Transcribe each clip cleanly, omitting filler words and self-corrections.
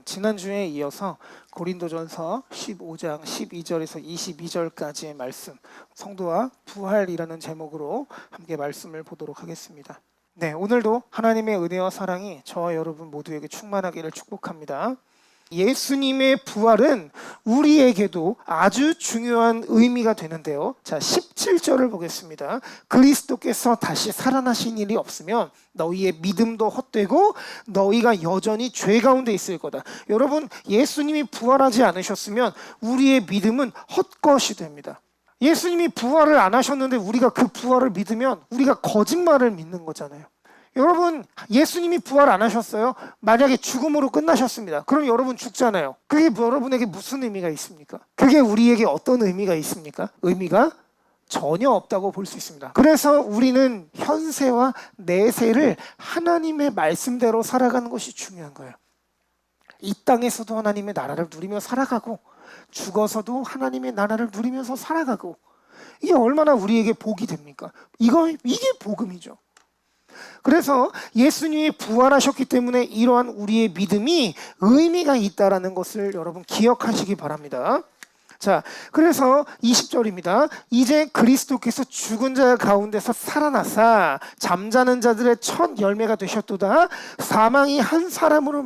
지난주에 이어서 고린도전서 15장 12절에서 22절까지의 말씀, 성도와 부활이라는 제목으로 함께 말씀을 보도록 하겠습니다. 네, 오늘도 하나님의 은혜와 사랑이 저와 여러분 모두에게 충만하기를 축복합니다. 예수님의 부활은 우리에게도 아주 중요한 의미가 되는데요. 자, 17절을 보겠습니다. 그리스도께서 다시 살아나신 일이 없으면 너희의 믿음도 헛되고 너희가 여전히 죄 가운데 있을 거다. 여러분, 예수님이 부활하지 않으셨으면 우리의 믿음은 헛것이 됩니다. 예수님이 부활을 안 하셨는데 우리가 그 부활을 믿으면 우리가 거짓말을 믿는 거잖아요. 여러분, 예수님이 부활 안 하셨어요? 만약에 죽음으로 끝나셨습니다. 그럼 여러분 죽잖아요. 그게 여러분에게 무슨 의미가 있습니까? 그게 우리에게 어떤 의미가 있습니까? 의미가 전혀 없다고 볼 수 있습니다. 그래서 우리는 현세와 내세를 하나님의 말씀대로 살아가는 것이 중요한 거예요. 이 땅에서도 하나님의 나라를 누리며 살아가고 죽어서도 하나님의 나라를 누리면서 살아가고, 이게 얼마나 우리에게 복이 됩니까? 이게 복음이죠. 그래서 예수님이 부활하셨기 때문에 이러한 우리의 믿음이 의미가 있다는 것을 여러분 기억하시기 바랍니다. 자, 그래서 20절입니다. 이제 그리스도께서 죽은 자 가운데서 살아나사 잠자는 자들의 첫 열매가 되셨도다. 사망이 한 사람으로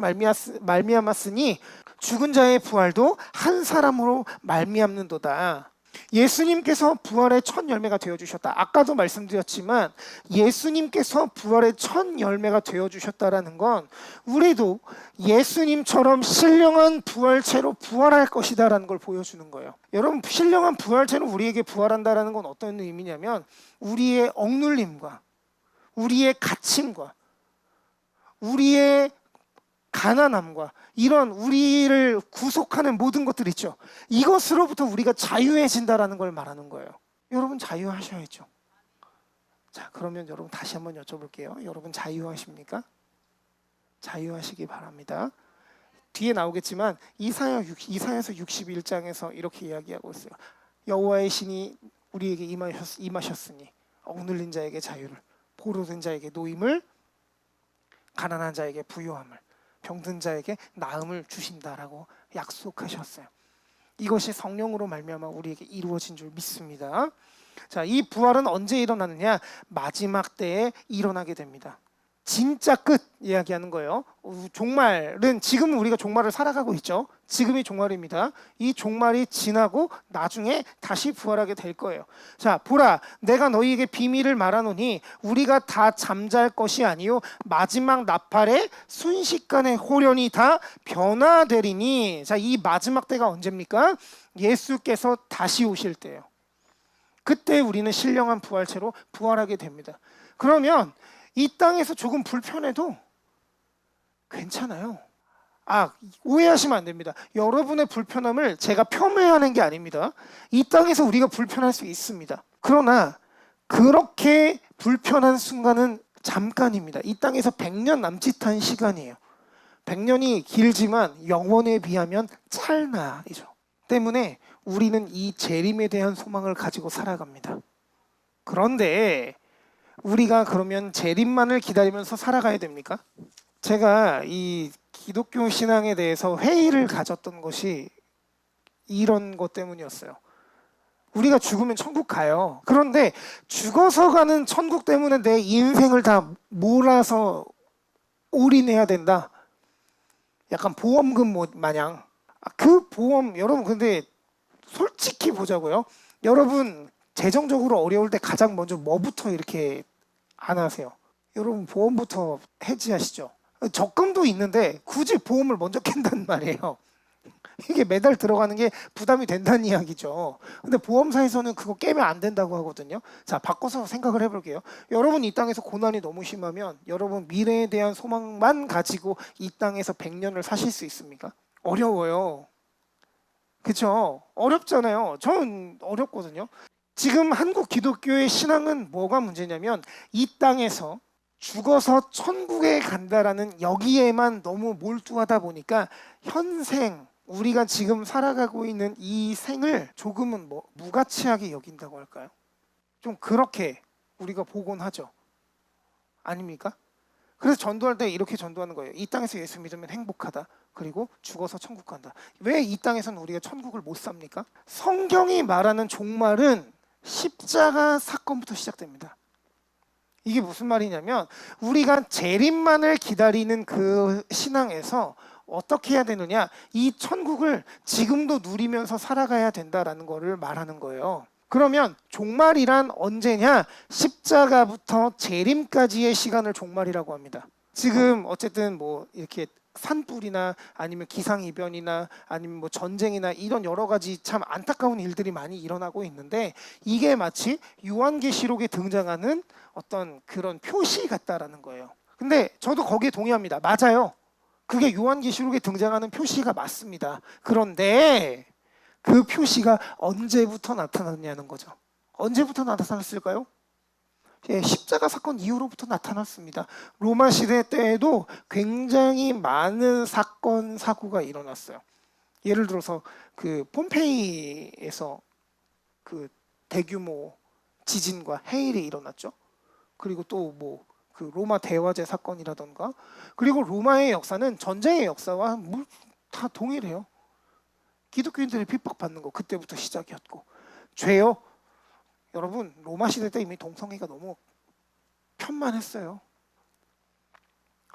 말미암았으니 죽은 자의 부활도 한 사람으로 말미암는도다. 예수님께서 부활의 첫 열매가 되어주셨다. 아까도 말씀드렸지만 예수님께서 부활의 첫 열매가 되어주셨다라는 건 우리도 예수님처럼 신령한 부활체로 부활할 것이다 라는 걸 보여주는 거예요. 여러분, 신령한 부활체로 우리에게 부활한다는 건 어떤 의미냐면 우리의 억눌림과 우리의 갇힘과 우리의 가난함과 이런 우리를 구속하는 모든 것들 있죠. 이것으로부터 우리가 자유해진다라는 걸 말하는 거예요. 여러분, 자유하셔야죠. 자, 그러면 여러분 다시 한번 여쭤볼게요. 여러분 자유하십니까? 자유하시기 바랍니다. 뒤에 나오겠지만 이사야서 61장에서 이렇게 이야기하고 있어요. 여호와의 신이 우리에게 임하셨으니 억눌린 자에게 자유를, 포로된 자에게 노임을, 가난한 자에게 부요함을, 병든 자에게 나음을 주신다라고 약속하셨어요. 이것이 성령으로 말미암아 우리에게 이루어진 줄 믿습니다. 자, 이 부활은 언제 일어나느냐? 마지막 때에 일어나게 됩니다. 진짜 끝 이야기하는 거예요. 종말은 지금 우리가 종말을 살아가고 있죠. 지금이 종말입니다. 이 종말이 지나고 나중에 다시 부활하게 될 거예요. 자, 보라, 내가 너희에게 비밀을 말하노니 우리가 다 잠잘 것이 아니요 마지막 나팔에 순식간에 호련히 다 변화되리니. 자, 이 마지막 때가 언제입니까? 예수께서 다시 오실 때예요. 그때 우리는 신령한 부활체로 부활하게 됩니다. 그러면 이 땅에서 조금 불편해도 괜찮아요. 오해하시면 안 됩니다. 여러분의 불편함을 제가 폄훼하는 게 아닙니다. 이 땅에서 우리가 불편할 수 있습니다. 그러나 그렇게 불편한 순간은 잠깐입니다. 이 땅에서 100년 남짓한 시간이에요. 100년이 길지만 영원에 비하면 찰나이죠. 때문에 우리는 이 재림에 대한 소망을 가지고 살아갑니다. 그런데 우리가 그러면 재림만을 기다리면서 살아가야 됩니까? 제가 이 기독교 신앙에 대해서 회의를 가졌던 것이 이런 것 때문이었어요. 우리가 죽으면 천국 가요. 그런데 죽어서 가는 천국 때문에 내 인생을 다 몰아서 올인해야 된다. 약간 보험금 마냥. 그 보험, 여러분 근데 솔직히 보자고요. 여러분 재정적으로 어려울 때 가장 먼저 뭐부터 이렇게 안 하세요? 여러분 보험부터 해지하시죠. 적금도 있는데 굳이 보험을 먼저 깬단 말이에요. 이게 매달 들어가는 게 부담이 된다는 이야기죠. 근데 보험사에서는 그거 깨면 안 된다고 하거든요. 자, 바꿔서 생각을 해볼게요. 여러분 이 땅에서 고난이 너무 심하면 여러분 미래에 대한 소망만 가지고 이 땅에서 100년을 사실 수 있습니까? 어려워요. 그렇죠? 어렵잖아요. 저는 어렵거든요. 지금 한국 기독교의 신앙은 뭐가 문제냐면 이 땅에서 죽어서 천국에 간다라는 여기에만 너무 몰두하다 보니까 현생, 우리가 지금 살아가고 있는 이 생을 조금은 무가치하게 여긴다고 할까요? 좀 그렇게 우리가 보곤 하죠. 아닙니까? 그래서 전도할 때 이렇게 전도하는 거예요. 이 땅에서 예수 믿으면 행복하다. 그리고 죽어서 천국 간다. 왜 이 땅에서는 우리가 천국을 못 삽니까? 성경이 말하는 종말은 십자가 사건부터 시작됩니다. 이게 무슨 말이냐면 우리가 재림만을 기다리는 그 신앙에서 어떻게 해야 되느냐, 이 천국을 지금도 누리면서 살아가야 된다라는 거를 말하는 거예요. 그러면 종말이란 언제냐? 십자가부터 재림까지의 시간을 종말이라고 합니다. 지금 어쨌든 뭐 이렇게 산불이나 아니면 기상이변이나 아니면 뭐 전쟁이나 이런 여러 가지 참 안타까운 일들이 많이 일어나고 있는데, 이게 마치 요한계시록에 등장하는 어떤 그런 표시 같다라는 거예요. 근데 저도 거기에 동의합니다. 맞아요. 그게 요한계시록에 등장하는 표시가 맞습니다. 그런데 그 표시가 언제부터 나타났냐는 거죠. 언제부터 나타났을까요? 십자가 사건 이후로부터 나타났습니다. 로마 시대 때에도 굉장히 많은 사건 사고가 일어났어요. 예를 들어서 그 폼페이에서 그 대규모 지진과 해일이 일어났죠. 그리고 또 뭐 그 로마 대화제 사건이라던가, 그리고 로마의 역사는 전쟁의 역사와 다 동일해요. 기독교인들이 핍박받는 거 그때부터 시작이었고, 죄요? 여러분, 로마 시대 때 이미 동성애가 너무 편만했어요.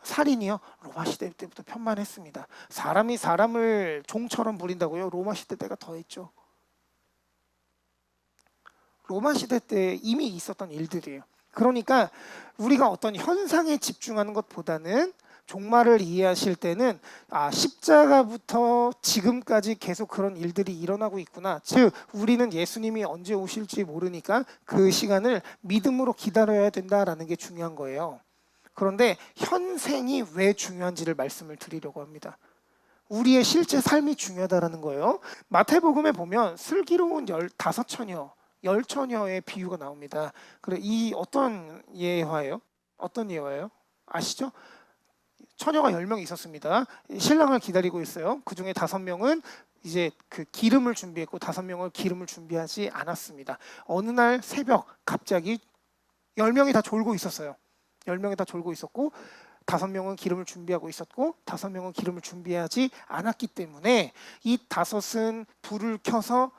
살인이요? 로마 시대 때부터 편만했습니다. 사람이 사람을 종처럼 부린다고요? 로마 시대 때가 더 했죠. 로마 시대 때 이미 있었던 일들이에요. 그러니까 우리가 어떤 현상에 집중하는 것보다는 종말을 이해하실 때는 십자가부터 지금까지 계속 그런 일들이 일어나고 있구나. 즉 우리는 예수님이 언제 오실지 모르니까 그 시간을 믿음으로 기다려야 된다라는 게 중요한 거예요. 그런데 현생이 왜 중요한지를 말씀을 드리려고 합니다. 우리의 실제 삶이 중요하다라는 거예요. 마태복음에 보면 슬기로운 15처녀, 10처녀의 비유가 나옵니다. 그래, 이 어떤 예화예요? 어떤 예화예요? 아시죠? 처녀가 10명이 있었습니다. 신랑을 기다리고 있어요. 그 중에 5명은 이제 그 기름을 준비했고 5명은 기름을 준비하지 않았습니다. 어느 날 새벽 갑자기 10명이 다 졸고 있었어요. 10명이 다 졸고 있었고 5명은 기름을 준비하고 있었고 5명은 기름을 준비하지 않았기 때문에 이 5은 불을 켜서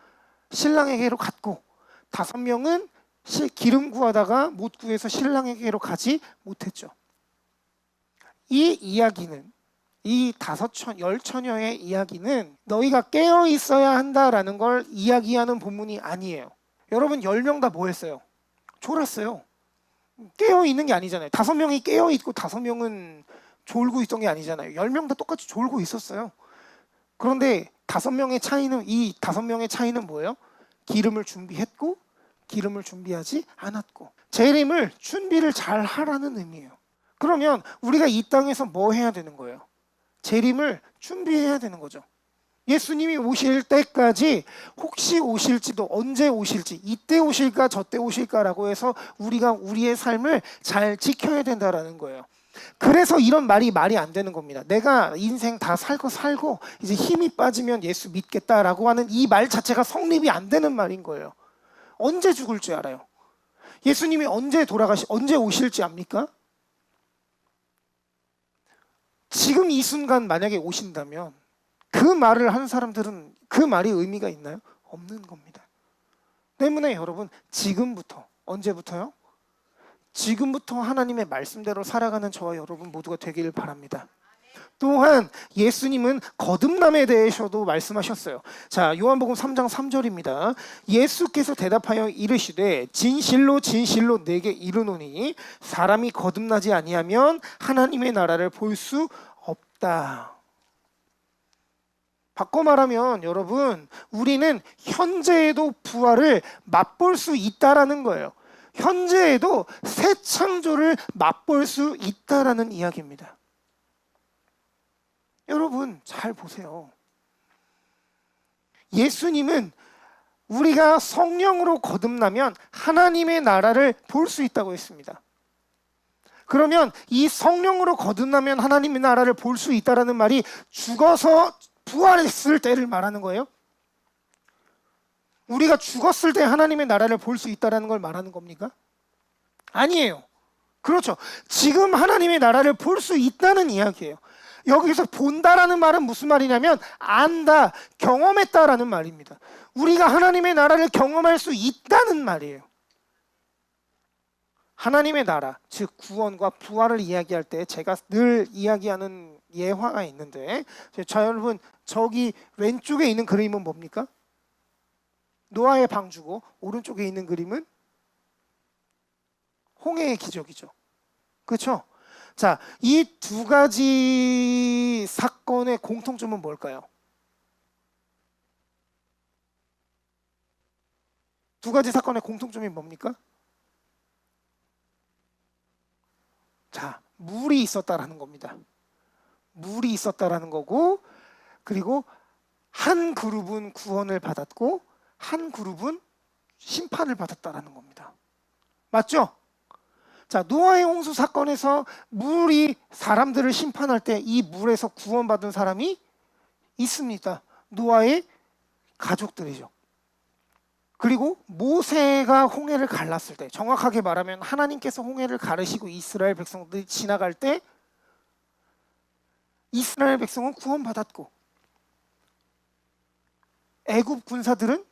신랑에게로 갔고 5명은 기름 구하다가 못 구해서 신랑에게로 가지 못했죠. 이 이야기는, 이 10처녀의 이야기는 너희가 깨어 있어야 한다라는 걸 이야기하는 본문이 아니에요. 여러분, 10명 다 뭐 했어요? 졸았어요. 깨어 있는 게 아니잖아요. 5명이 깨어 있고 5명은 졸고 있던 게 아니잖아요. 10명 다 똑같이 졸고 있었어요. 그런데 5명의 차이는, 이 5명의 차이는 뭐예요? 기름을 준비했고 기름을 준비하지 않았고. 재림을 준비를 잘 하라는 의미예요. 그러면 우리가 이 땅에서 뭐 해야 되는 거예요? 재림을 준비해야 되는 거죠. 예수님이 오실 때까지 혹시 오실지도, 언제 오실지, 이때 오실까 저때 오실까라고 해서 우리가 우리의 삶을 잘 지켜야 된다라는 거예요. 그래서 이런 말이 안 되는 겁니다. 내가 인생 다 살고 이제 힘이 빠지면 예수 믿겠다라고 하는 이 말 자체가 성립이 안 되는 말인 거예요. 언제 죽을 줄 알아요? 예수님이 언제 오실지 압니까? 지금 이 순간 만약에 오신다면 그 말을 하는 사람들은 그 말이 의미가 있나요? 없는 겁니다. 때문에 여러분, 지금부터, 언제부터요? 지금부터 하나님의 말씀대로 살아가는 저와 여러분 모두가 되기를 바랍니다. 또한 예수님은 거듭남에 대해서도 말씀하셨어요. 자, 요한복음 3장 3절입니다. 예수께서 대답하여 이르시되 진실로 진실로 내게 이르노니 사람이 거듭나지 아니하면 하나님의 나라를 볼 수 없다. 바꿔 말하면 여러분, 우리는 현재에도 부활을 맛볼 수 있다라는 거예요. 현재에도 새 창조를 맛볼 수 있다라는 이야기입니다. 여러분, 잘 보세요. 예수님은 우리가 성령으로 거듭나면 하나님의 나라를 볼 수 있다고 했습니다. 그러면 이 성령으로 거듭나면 하나님의 나라를 볼 수 있다는 말이 죽어서 부활했을 때를 말하는 거예요? 우리가 죽었을 때 하나님의 나라를 볼 수 있다는 걸 말하는 겁니까? 아니에요. 그렇죠. 지금 하나님의 나라를 볼 수 있다는 이야기예요. 여기서 본다라는 말은 무슨 말이냐면 안다, 경험했다라는 말입니다. 우리가 하나님의 나라를 경험할 수 있다는 말이에요. 하나님의 나라, 즉 구원과 부활을 이야기할 때 제가 늘 이야기하는 예화가 있는데, 자 여러분, 저기 왼쪽에 있는 그림은 뭡니까? 노아의 방주고 오른쪽에 있는 그림은 홍해의 기적이죠. 그렇죠? 자, 이 두 가지 사건의 공통점은 뭘까요? 두 가지 사건의 공통점이 뭡니까? 자, 물이 있었다라는 겁니다. 물이 있었다라는 거고, 그리고 한 그룹은 구원을 받았고 한 그룹은 심판을 받았다라는 겁니다. 맞죠? 자, 노아의 홍수 사건에서 물이 사람들을 심판할 때 이 물에서 구원받은 사람이 있습니다. 노아의 가족들이죠. 그리고 모세가 홍해를 갈랐을 때, 정확하게 말하면 하나님께서 홍해를 가르시고 이스라엘 백성들이 지나갈 때 이스라엘 백성은 구원받았고 애굽 군사들은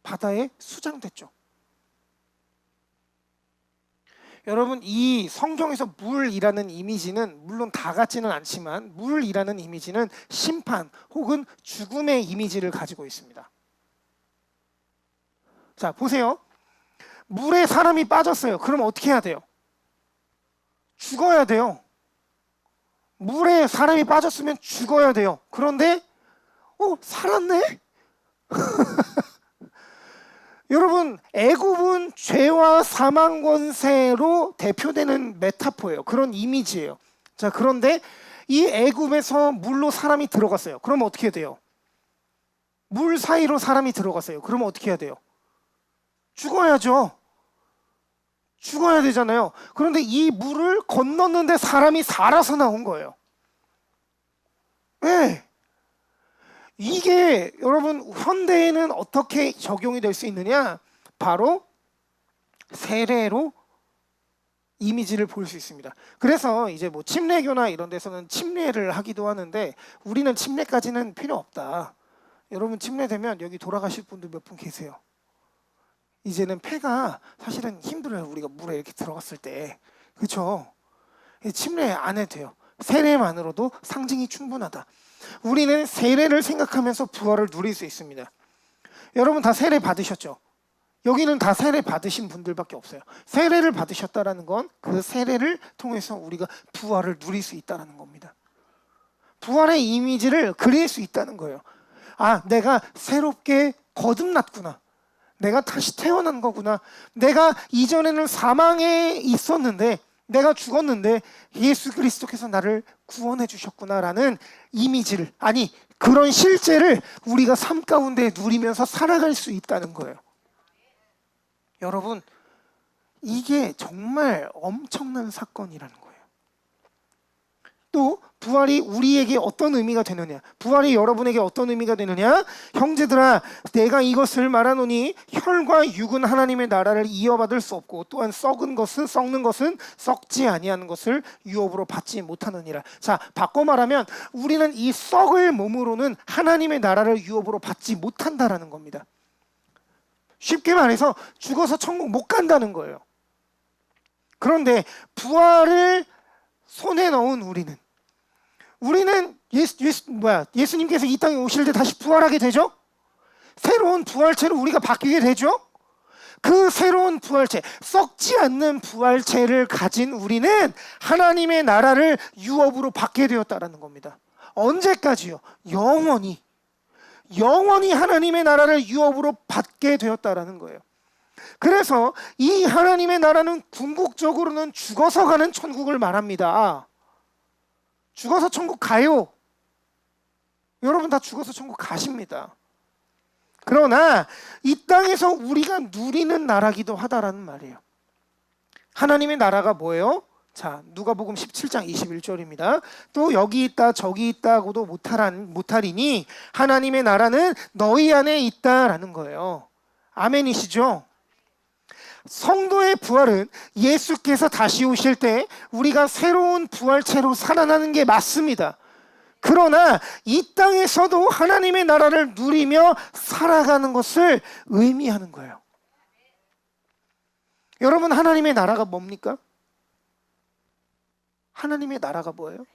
바다에 수장됐죠. 여러분, 이 성경에서 물이라는 이미지는 물론 다 같지는 않지만 물이라는 이미지는 심판 혹은 죽음의 이미지를 가지고 있습니다. 자, 보세요. 물에 사람이 빠졌어요. 그럼 어떻게 해야 돼요? 죽어야 돼요. 물에 사람이 빠졌으면 죽어야 돼요. 그런데 살았네? 여러분, 애굽은 죄와 사망 권세로 대표되는 메타포예요. 그런 이미지예요. 자, 그런데 이 애굽에서 물로 사람이 들어갔어요. 그러면 어떻게 돼요? 물 사이로 사람이 들어갔어요. 그러면 어떻게 해야 돼요? 죽어야죠. 죽어야 되잖아요. 그런데 이 물을 건넜는데 사람이 살아서 나온 거예요. 왜? 이게 여러분 현대에는 어떻게 적용이 될 수 있느냐? 바로 세례로 이미지를 볼 수 있습니다. 그래서 이제 뭐 침례교나 이런 데서는 침례를 하기도 하는데 우리는 침례까지는 필요 없다. 여러분 침례되면 여기 돌아가실 분들 몇 분 계세요. 이제는 폐가 사실은 힘들어요. 우리가 물에 이렇게 들어갔을 때. 그렇죠? 침례 안 해도 돼요. 세례만으로도 상징이 충분하다. 우리는 세례를 생각하면서 부활을 누릴 수 있습니다. 여러분 다 세례 받으셨죠? 여기는 다 세례 받으신 분들밖에 없어요. 세례를 받으셨다는 건 그 세례를 통해서 우리가 부활을 누릴 수 있다는 겁니다. 부활의 이미지를 그릴 수 있다는 거예요. 아, 내가 새롭게 거듭났구나. 내가 다시 태어난 거구나. 내가 이전에는 사망에 있었는데 내가 죽었는데 예수 그리스도께서 나를 구원해 주셨구나라는 이미지를, 아니 그런 실제를 우리가 삶 가운데 누리면서 살아갈 수 있다는 거예요. 여러분, 이게 정말 엄청난 사건이라는 거예요. 또 부활이 우리에게 어떤 의미가 되느냐, 부활이 여러분에게 어떤 의미가 되느냐. 형제들아, 내가 이것을 말하노니 혈과 육은 하나님의 나라를 이어받을 수 없고 또한 썩는 것은 썩지 아니하는 것을 유업으로 받지 못하느니라. 자, 바꿔 말하면 우리는 이 썩을 몸으로는 하나님의 나라를 유업으로 받지 못한다라는 겁니다. 쉽게 말해서 죽어서 천국 못 간다는 거예요. 그런데 부활을 손에 넣은 우리는 예수님께서 이 땅에 오실 때 다시 부활하게 되죠? 새로운 부활체로 우리가 바뀌게 되죠? 그 새로운 부활체, 썩지 않는 부활체를 가진 우리는 하나님의 나라를 유업으로 받게 되었다는 겁니다. 언제까지요? 영원히 하나님의 나라를 유업으로 받게 되었다는 거예요. 그래서 이 하나님의 나라는 궁극적으로는 죽어서 가는 천국을 말합니다. 죽어서 천국 가요. 여러분 다 죽어서 천국 가십니다. 그러나 이 땅에서 우리가 누리는 나라기도 하다라는 말이에요. 하나님의 나라가 뭐예요? 자, 누가복음 17장 21절입니다. 또 여기 있다 저기 있다고도 못하리니 하나님의 나라는 너희 안에 있다라는 거예요. 아멘이시죠? 성도의 부활은 예수께서 다시 오실 때 우리가 새로운 부활체로 살아나는 게 맞습니다. 그러나 이 땅에서도 하나님의 나라를 누리며 살아가는 것을 의미하는 거예요. 여러분, 하나님의 나라가 뭡니까? 하나님의 나라가 뭐예요?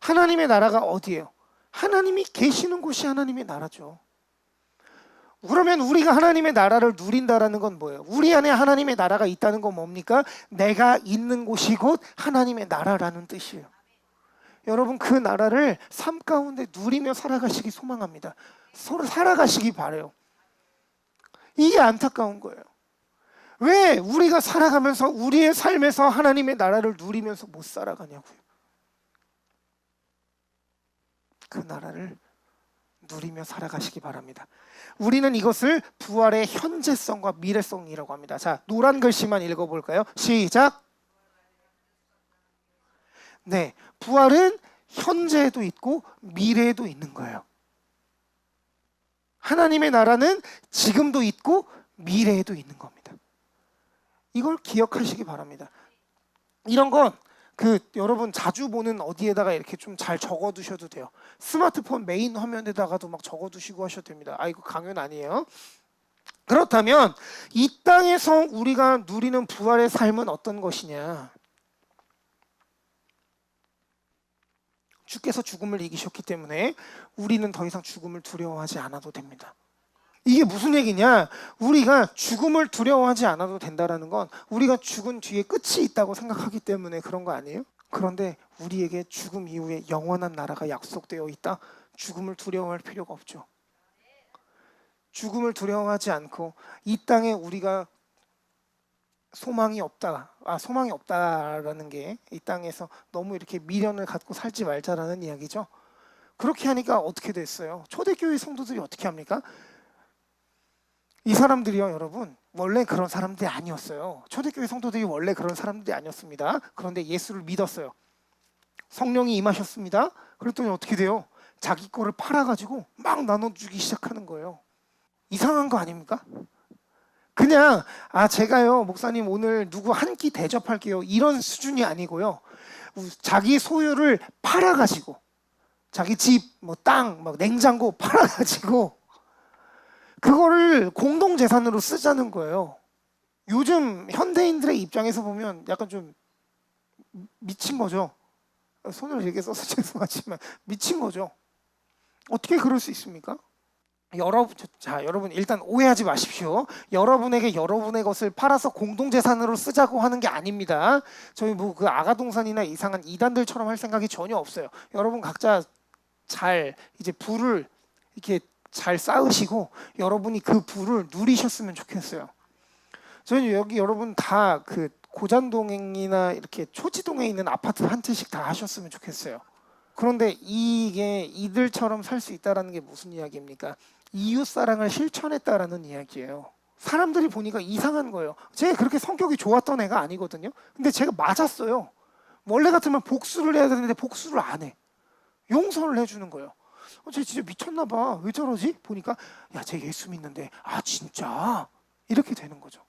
하나님의 나라가 어디예요? 하나님이 계시는 곳이 하나님의 나라죠. 그러면 우리가 하나님의 나라를 누린다라는 건 뭐예요? 우리 안에 하나님의 나라가 있다는 건 뭡니까? 내가 있는 곳이 곧 하나님의 나라라는 뜻이에요. 여러분, 그 나라를 삶 가운데 누리며 살아가시기 소망합니다. 서로 살아가시기 바라요. 이게 안타까운 거예요. 왜 우리가 살아가면서 우리의 삶에서 하나님의 나라를 누리면서 못 살아가냐고요. 그 나라를 누리며 살아가시기 바랍니다. 우리는 이것을 부활의 현재성과 미래성이라고 합니다. 자, 노란 글씨만 읽어볼까요? 시작. 네, 부활은 현재에도 있고 미래에도 있는 거예요. 하나님의 나라는 지금도 있고 미래에도 있는 겁니다. 이걸 기억하시기 바랍니다. 이런 건 여러분 자주 보는 어디에다가 이렇게 좀 잘 적어두셔도 돼요. 스마트폰 메인 화면에다가도 막 적어두시고 하셔도 됩니다. 이거 강연 아니에요. 그렇다면 이 땅에서 우리가 누리는 부활의 삶은 어떤 것이냐? 주께서 죽음을 이기셨기 때문에 우리는 더 이상 죽음을 두려워하지 않아도 됩니다. 이게 무슨 얘기냐? 우리가 죽음을 두려워하지 않아도 된다는 건 우리가 죽은 뒤에 끝이 있다고 생각하기 때문에 그런 거 아니에요? 그런데 우리에게 죽음 이후에 영원한 나라가 약속되어 있다? 죽음을 두려워할 필요가 없죠. 죽음을 두려워하지 않고 이 땅에 우리가 소망이 없다라는 게 이 땅에서 너무 이렇게 미련을 갖고 살지 말자라는 이야기죠. 그렇게 하니까 어떻게 됐어요? 초대교회 성도들이 어떻게 합니까? 이 사람들이요, 여러분, 원래 그런 사람들이 아니었어요. 초대교회 성도들이 원래 그런 사람들이 아니었습니다. 그런데 예수를 믿었어요. 성령이 임하셨습니다. 그랬더니 어떻게 돼요? 자기 거를 팔아가지고 막 나눠주기 시작하는 거예요. 이상한 거 아닙니까? 그냥 제가요, 목사님 오늘 누구 한 끼 대접할게요, 이런 수준이 아니고요. 자기 소유를 팔아가지고 자기 집, 땅, 냉장고 팔아가지고 그거를 공동재산으로 쓰자는 거예요. 요즘 현대인들의 입장에서 보면 약간 좀 미친 거죠. 손을 이렇게 써서 죄송하지만 미친 거죠. 어떻게 그럴 수 있습니까? 여러분 일단 오해하지 마십시오. 여러분에게 여러분의 것을 팔아서 공동재산으로 쓰자고 하는 게 아닙니다. 저희 그 아가동산이나 이상한 이단들처럼 할 생각이 전혀 없어요. 여러분 각자 잘 이제 부를 이렇게 잘 쌓으시고 여러분이 그 부를 누리셨으면 좋겠어요. 저는 여기 여러분 다 고잔동이나 이렇게 초지동에 있는 아파트 한 채씩 다 하셨으면 좋겠어요. 그런데 이게 이들처럼 살 수 있다는 게 무슨 이야기입니까? 이웃사랑을 실천했다라는 이야기예요. 사람들이 보니까 이상한 거예요. 제가 그렇게 성격이 좋았던 애가 아니거든요. 근데 제가 맞았어요. 원래 같으면 복수를 해야 되는데 복수를 안 해. 용서를 해주는 거예요. 쟤 진짜 미쳤나 봐. 왜 저러지? 보니까 쟤 예수 믿는데 진짜? 이렇게 되는 거죠.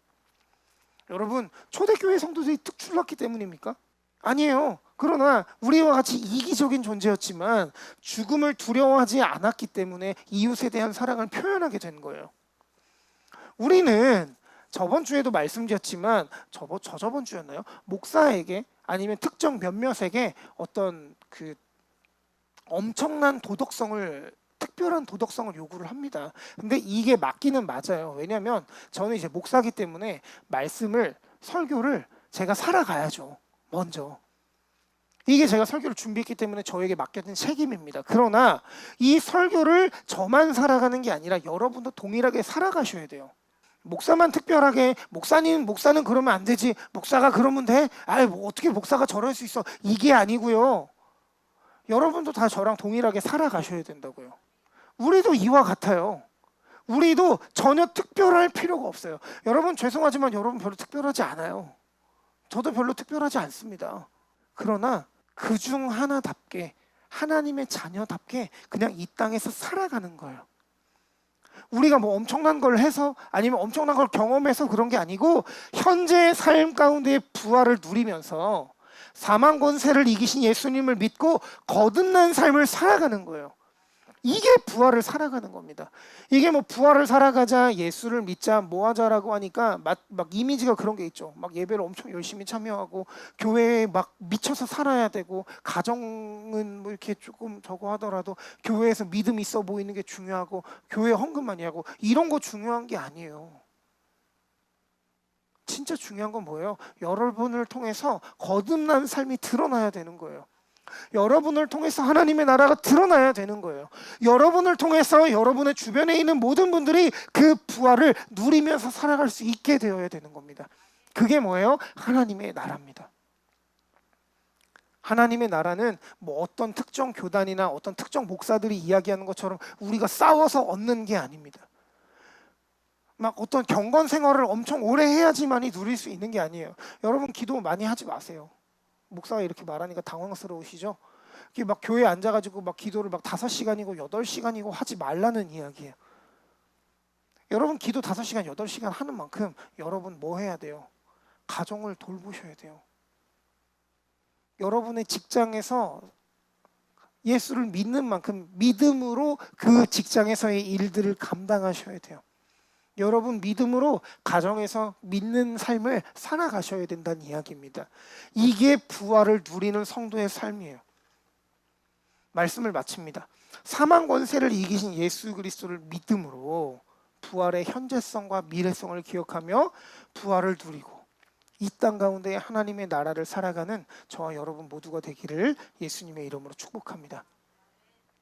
여러분, 초대교회 성도들이 특출났기 때문입니까? 아니에요. 그러나 우리와 같이 이기적인 존재였지만 죽음을 두려워하지 않았기 때문에 이웃에 대한 사랑을 표현하게 된 거예요. 우리는 저번 주에도 말씀드렸지만 저번 주였나요? 목사에게 아니면 특정 몇몇에게 어떤 엄청난 특별한 도덕성을 요구를 합니다. 근데 이게 맞기는 맞아요. 왜냐하면 저는 이제 목사기 때문에 설교를 제가 살아가야죠. 먼저. 이게 제가 설교를 준비했기 때문에 저에게 맡겨진 책임입니다. 그러나 이 설교를 저만 살아가는 게 아니라 여러분도 동일하게 살아가셔야 돼요. 목사만 특별하게 목사는 그러면 안 되지, 목사가 그러면 돼? 어떻게 목사가 저럴 수 있어? 이게 아니고요. 여러분도 다 저랑 동일하게 살아가셔야 된다고요. 우리도 이와 같아요. 우리도 전혀 특별할 필요가 없어요. 여러분 죄송하지만 여러분 별로 특별하지 않아요. 저도 별로 특별하지 않습니다. 그러나 그중 하나답게 하나님의 자녀답게 그냥 이 땅에서 살아가는 거예요. 우리가 뭐 엄청난 걸 해서 아니면 엄청난 걸 경험해서 그런 게 아니고 현재의 삶 가운데 부활을 누리면서 사망 권세를 이기신 예수님을 믿고 거듭난 삶을 살아가는 거예요. 이게 부활을 살아가는 겁니다. 이게 뭐 부활을 살아가자, 예수를 믿자, 뭐 하자라고 하니까 막 이미지가 그런 게 있죠. 막 예배를 엄청 열심히 참여하고 교회에 막 미쳐서 살아야 되고 가정은 뭐 이렇게 조금 저거 하더라도 교회에서 믿음 있어 보이는 게 중요하고 교회 헌금 많이 하고 이런 거 중요한 게 아니에요. 진짜 중요한 건 뭐예요? 여러분을 통해서 거듭난 삶이 드러나야 되는 거예요. 여러분을 통해서 하나님의 나라가 드러나야 되는 거예요. 여러분을 통해서 여러분의 주변에 있는 모든 분들이 그 부활을 누리면서 살아갈 수 있게 되어야 되는 겁니다. 그게 뭐예요? 하나님의 나라입니다. 하나님의 나라는 뭐 어떤 특정 교단이나 어떤 특정 목사들이 이야기하는 것처럼 우리가 싸워서 얻는 게 아닙니다. 막 어떤 경건 생활을 엄청 오래 해야지만이 누릴 수 있는 게 아니에요. 여러분 기도 많이 하지 마세요. 목사가 이렇게 말하니까 당황스러우시죠? 이게 막 교회에 앉아가지고 막 기도를 막 5시간이고 8시간이고 하지 말라는 이야기예요. 여러분 기도 5시간, 8시간 하는 만큼 여러분 뭐 해야 돼요? 가정을 돌보셔야 돼요. 여러분의 직장에서 예수를 믿는 만큼 믿음으로 그 직장에서의 일들을 감당하셔야 돼요. 여러분 믿음으로 가정에서 믿는 삶을 살아가셔야 된다는 이야기입니다. 이게 부활을 누리는 성도의 삶이에요. 말씀을 마칩니다. 사망 권세를 이기신 예수 그리스도를 믿음으로 부활의 현재성과 미래성을 기억하며 부활을 누리고 이 땅 가운데 하나님의 나라를 살아가는 저와 여러분 모두가 되기를 예수님의 이름으로 축복합니다.